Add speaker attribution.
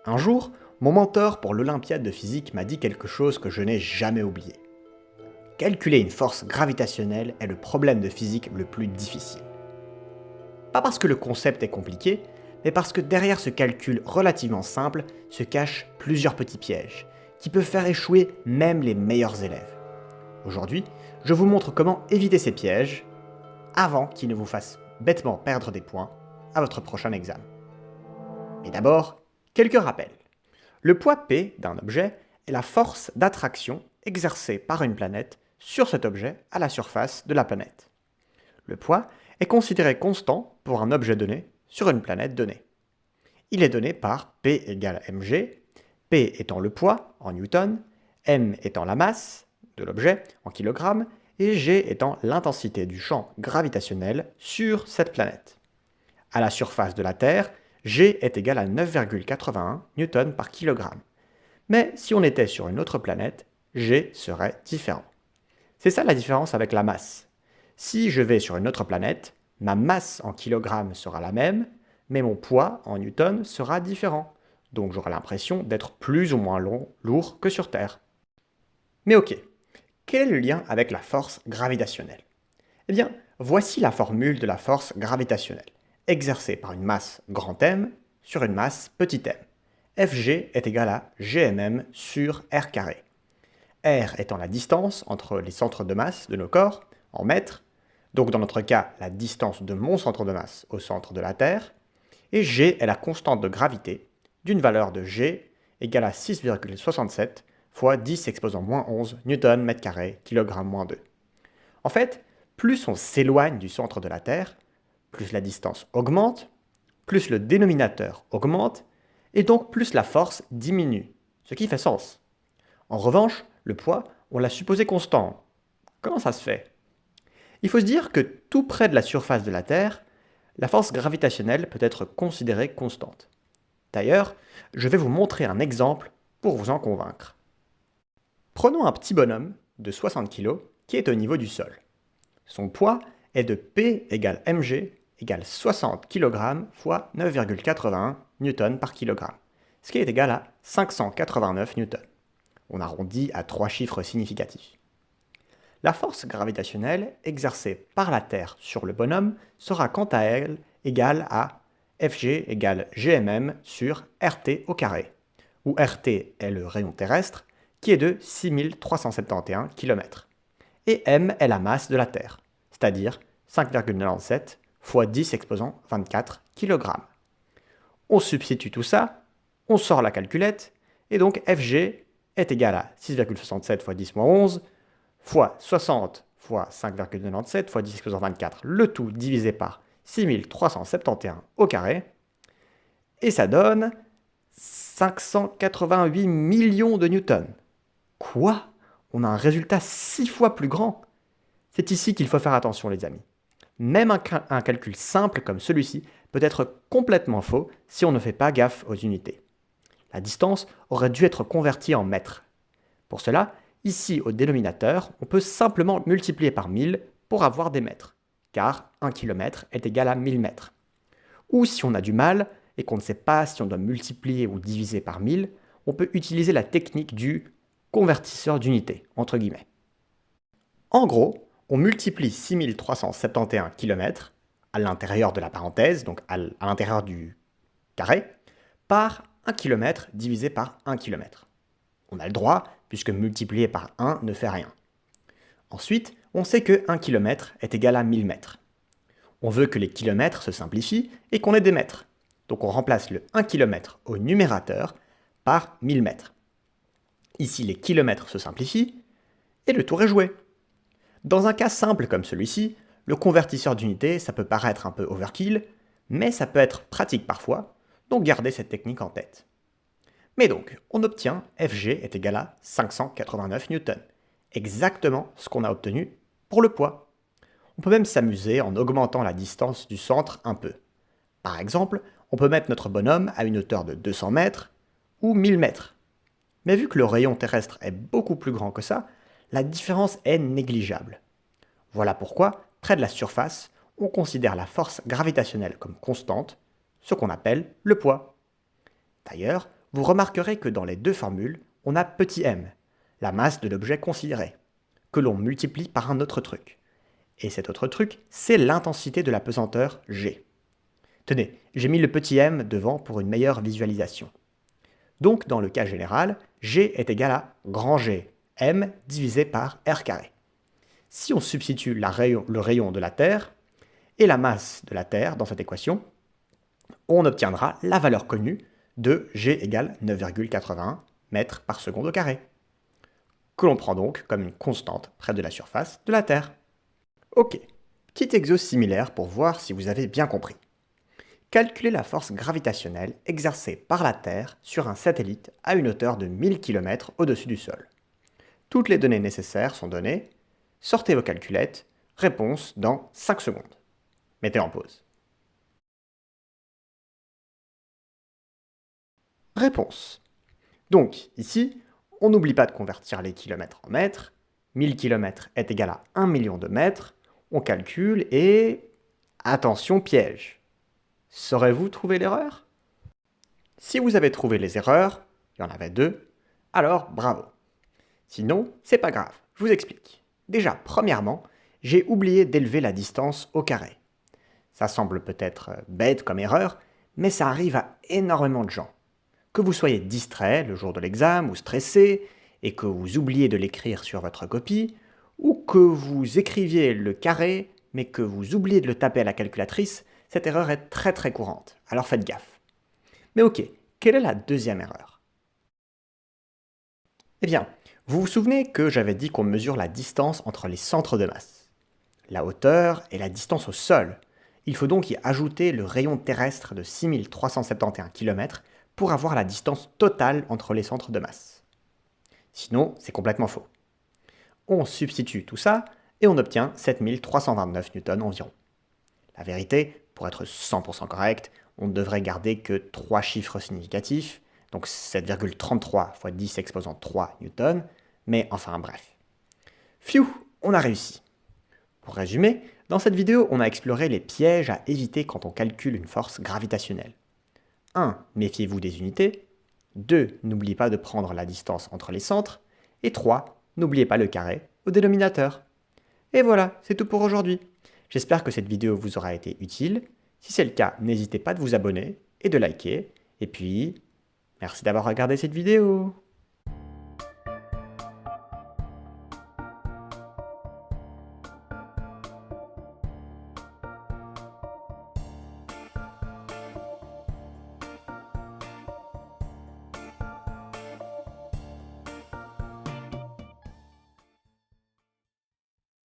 Speaker 1: Un jour, mon mentor pour l'Olympiade de physique m'a dit quelque chose que je n'ai jamais oublié. Calculer une force gravitationnelle est le problème de physique le plus difficile. Pas parce que le concept est compliqué, mais parce que derrière ce calcul relativement simple se cachent plusieurs petits pièges, qui peuvent faire échouer même les meilleurs élèves. Aujourd'hui, je vous montre comment éviter ces pièges avant qu'ils ne vous fassent bêtement perdre des points à votre prochain examen. Mais d'abord, quelques rappels. Le poids P d'un objet est la force d'attraction exercée par une planète sur cet objet à la surface de la planète. Le poids est considéré constant pour un objet donné sur une planète donnée. Il est donné par P égale mg, P étant le poids en newton, m étant la masse de l'objet en kilogrammes et g étant l'intensité du champ gravitationnel sur cette planète. À la surface de la Terre, G est égal à 9,81 newtons par kilogramme. Mais si on était sur une autre planète, G serait différent. C'est ça la différence avec la masse. Si je vais sur une autre planète, ma masse en kilogrammes sera la même, mais mon poids en newtons sera différent. Donc j'aurai l'impression d'être plus ou moins lourd que sur Terre. Mais ok, quel est le lien avec la force gravitationnelle? Eh bien, voici la formule de la force gravitationnelle, exercée par une masse grand M sur une masse petit m. Fg est égal à gmm sur r carré. R étant la distance entre les centres de masse de nos corps, en mètres, donc dans notre cas la distance de mon centre de masse au centre de la Terre, et G est la constante de gravité d'une valeur de G égale à 6,67 fois 10 exposant moins 11 newton mètre carré kilogramme moins 2. En fait, plus on s'éloigne du centre de la Terre, plus la distance augmente, plus le dénominateur augmente, et donc plus la force diminue, ce qui fait sens. En revanche, le poids, on l'a supposé constant. Comment ça se fait? Il faut se dire que tout près de la surface de la Terre, la force gravitationnelle peut être considérée constante. D'ailleurs, je vais vous montrer un exemple pour vous en convaincre. Prenons un petit bonhomme de 60 kg qui est au niveau du sol. Son poids est de P égale mg égale 60 kg fois 9,81 Newton par kilogramme, ce qui est égal à 589 newtons. On arrondit à 3 chiffres significatifs. La force gravitationnelle exercée par la Terre sur le bonhomme sera quant à elle égale à Fg égale gmm sur RT au carré, où RT est le rayon terrestre qui est de 6371 km, et m est la masse de la Terre, c'est-à-dire 5,97 fois 10 exposant 24 kg. On substitue tout ça, on sort la calculette, et donc Fg est égal à 6,67 fois 10 moins 11 fois 60 fois 5,97 fois 10 exposant 24, le tout divisé par 6371 au carré, et ça donne 588 millions de newtons. Quoi? On a un résultat 6 fois plus grand. C'est ici qu'il faut faire attention les amis. Même un calcul simple comme celui-ci peut être complètement faux si on ne fait pas gaffe aux unités. La distance aurait dû être convertie en mètres. Pour cela, ici au dénominateur, on peut simplement multiplier par 1000 pour avoir des mètres, car 1 km est égal à 1000 mètres. Ou si on a du mal et qu'on ne sait pas si on doit multiplier ou diviser par 1000, on peut utiliser la technique du convertisseur d'unité, entre guillemets. En gros, on multiplie 6371 km à l'intérieur de la parenthèse, donc à l'intérieur du carré, par 1 km divisé par 1 km. On a le droit, puisque multiplier par 1 ne fait rien. Ensuite, on sait que 1 km est égal à 1000 mètres. On veut que les kilomètres se simplifient et qu'on ait des mètres. Donc on remplace le 1 km au numérateur par 1000 mètres. Ici, les kilomètres se simplifient et le tour est joué. Dans un cas simple comme celui-ci, le convertisseur d'unité, ça peut paraître un peu overkill, mais ça peut être pratique parfois, donc gardez cette technique en tête. Mais donc, on obtient Fg est égal à 589 newtons, exactement ce qu'on a obtenu pour le poids. On peut même s'amuser en augmentant la distance du centre un peu. Par exemple, on peut mettre notre bonhomme à une hauteur de 200 mètres ou 1000 mètres. Mais vu que le rayon terrestre est beaucoup plus grand que ça, la différence est négligeable. Voilà pourquoi, près de la surface, on considère la force gravitationnelle comme constante, ce qu'on appelle le poids. D'ailleurs, vous remarquerez que dans les deux formules, on a petit m, la masse de l'objet considéré, que l'on multiplie par un autre truc. Et cet autre truc, c'est l'intensité de la pesanteur G. Tenez, j'ai mis le petit m devant pour une meilleure visualisation. Donc, dans le cas général, G est égal à grand G, m divisé par r carré. Si on substitue le rayon de la Terre et la masse de la Terre dans cette équation, on obtiendra la valeur connue de G égale 9,81 mètres par seconde au carré, que l'on prend donc comme une constante près de la surface de la Terre. Ok, petit exo similaire pour voir si vous avez bien compris. Calculez la force gravitationnelle exercée par la Terre sur un satellite à une hauteur de 1000 km au-dessus du sol. Toutes les données nécessaires sont données. Sortez vos calculettes. Réponse dans 5 secondes. Mettez en pause. Réponse. Donc, ici, on n'oublie pas de convertir les kilomètres en mètres. 1000 km est égal à 1 million de mètres. On calcule et... attention piège. Saurez-vous trouver l'erreur? Si vous avez trouvé les erreurs, il y en avait 2, alors bravo. Sinon, c'est pas grave, je vous explique. Déjà, premièrement, j'ai oublié d'élever la distance au carré. Ça semble peut-être bête comme erreur, mais ça arrive à énormément de gens. Que vous soyez distrait le jour de l'examen ou stressé, et que vous oubliez de l'écrire sur votre copie, ou que vous écriviez le carré, mais que vous oubliez de le taper à la calculatrice, cette erreur est très très courante, alors faites gaffe. Mais ok, quelle est la deuxième erreur? Eh bien, vous vous souvenez que j'avais dit qu'on mesure la distance entre les centres de masse. La hauteur et la distance au sol. Il faut donc y ajouter le rayon terrestre de 6371 km pour avoir la distance totale entre les centres de masse. Sinon, c'est complètement faux. On substitue tout ça et on obtient 7329 newtons environ. La vérité, pour être 100% correct, on ne devrait garder que 3 chiffres significatifs, donc 7,33 fois 10 exposant 3 newtons, mais enfin bref. Pfiou, on a réussi. Pour résumer, dans cette vidéo, on a exploré les pièges à éviter quand on calcule une force gravitationnelle. 1. Méfiez-vous des unités. 2. N'oubliez pas de prendre la distance entre les centres. Et 3. N'oubliez pas le carré au dénominateur. Et voilà, c'est tout pour aujourd'hui. J'espère que cette vidéo vous aura été utile. Si c'est le cas, n'hésitez pas de vous abonner et de liker. Et puis, merci d'avoir regardé cette vidéo.